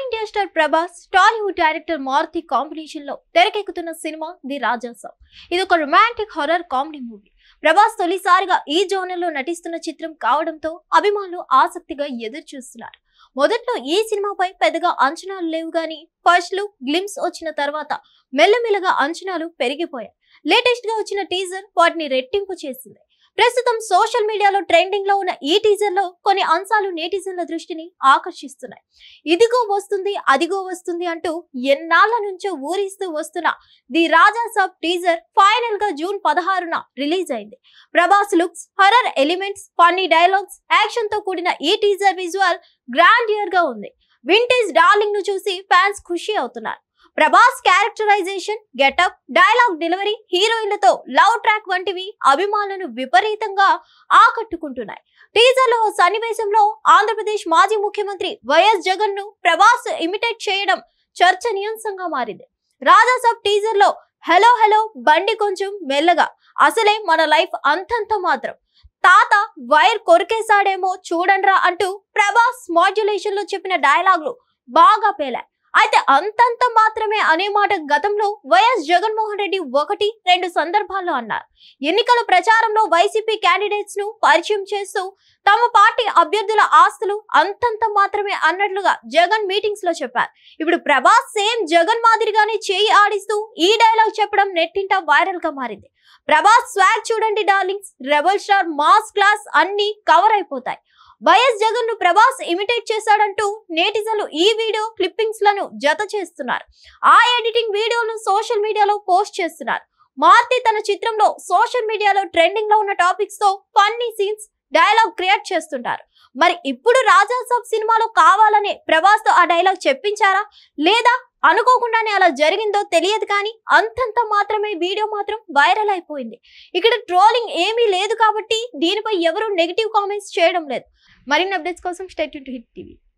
India star Prabhas Tollywood director Maruthi combination లో తెరకెక్కుతున్న సినిమా ది రాజా సాబ్. ఇది ఒక romantic horror comedy movie. Prabhas తొలిసారిగా ఈ జోనర్ లో నటిస్తున్న చిత్రం కావడంతో అభిమానులు ఆసక్తిగా ఎదురు చూస్తున్నారు. మొదట్లో ఈ సినిమాపై పెద్దగా అంచనాలు లేవు గానీ ఫస్ట్ లుక్ గ్లిమ్స్ వచ్చిన తర్వాత మెల్లమెల్లగా అంచనాలు పెరిగిపోయాయి. లేటెస్ట్ గా వచ్చిన టీజర్ వాటిని రెట్టింపు చేసింది. ప్రస్తుతం సోషల్ మీడియాలో ట్రెండింగ్ లో ఉన్న ఈ టీజర్ లో కొన్ని అంశాలు నెటిజన్ల దృష్టిని ఆకర్షిస్తున్నాయి. ఇదిగో వస్తుంది అదిగో వస్తుంది అంటూ ఎన్నాళ్ల నుంచో ఊరిస్తూ వస్తున్న the Raja Saab teaser final గా జూన్ 16న రిలీజ్ అయింది. Prabhas looks, horror elements, funny dialogues, action తో కూడిన ఈ టీజర్ విజువల్ గ్రాండియర్ గా ఉంది. వింటేజ్ డార్లింగ్ ను చూసి ఫ్యాన్స్ ఖుషి అవుతున్నారు. Prabhas characterization, getup, dialogue delivery, హీరోయిన్లతో లవ్ ట్రాక్ వంటివి అభిమానులను విపరీతంగా ఆకట్టుకుంటున్నాయి. టీజర్ లో సన్నివేశంలో ఆంధ్రప్రదేశ్ మాజీ ముఖ్యమంత్రి వైఎస్ జగన్ ను ప్రభాస్ ఇమిటేట్ చేయడం చర్చనీయాంశంగా మారింది. రాజా సాబ్ టీజర్ లో హలో హలో బండి కొంచెం మెల్లగా, అసలే మన లైఫ్ అంతంత మాత్రం, తాత వైర్ కొరికేశాడేమో చూడండ్రా అంటూ ప్రభాస్ మాడ్యులేషన్ లో చెప్పిన డైలాగులు బాగా పేలాయి. అయితే అంతంత మాత్రమే అనే మాట గతంలో వైఎస్ జగన్మోహన్ రెడ్డి 1-2 సందర్భాల్లో అన్నారు. ఎన్నికల ప్రచారంలో వైసీపీ క్యాండిడేట్స్ ను పరిచయం చేస్తూ తమ పార్టీ అభ్యర్థుల ఆస్తులు అంతంత మాత్రమే అన్నట్లుగా జగన్ మీటింగ్స్ లో చెప్పారు. ఇప్పుడు ప్రభాస్ సేమ్ జగన్ మాదిరిగానే చేయి ఆడిస్తూ ఈ డైలాగ్ చెప్పడం నెట్టింట వైరల్ గా మారింది. ప్రభాస్ స్వాగ్ చూడండి darlings, rebel star mass class అన్ని కవర్ అయిపోతాయి. వైఎస్ జగన్ ను ప్రభాస్ ఇమిటేట్ చేశాడంటూ నేటిజన్లు ఈ వీడియో క్లిప్పింగ్స్ లను జత చేస్తున్నారు. ఆ ఎడిటింగ్ వీడియోలను సోషల్ మీడియాలో పోస్ట్ చేస్తున్నారు. మారుతి తన చిత్రంలో సోషల్ మీడియాలో ట్రెండింగ్ లో ఉన్న టాపిక్స్ తో ఫన్నీ సీన్స్, డైలాగ్ క్రియేట్ చేస్తుంటారు. మరి ఇప్పుడు రాజా సాబ్ సినిమాలో కావాలనే ప్రభాస్ తో ఆ డైలాగ్ చెప్పించారా లేదా అనుకోకుండానే అలా జరిగిందో తెలియదు కానీ అంతంత మాత్రమే వీడియో మాత్రం వైరల్ అయిపోయింది. ఇక్కడ ట్రోలింగ్ ఏమీ లేదు కాబట్టి దీనిపై ఎవరు నెగిటివ్ కామెంట్స్ చేయడం లేదు. మరిన్ని అప్డేట్స్ కోసం stay tuned to hit TV.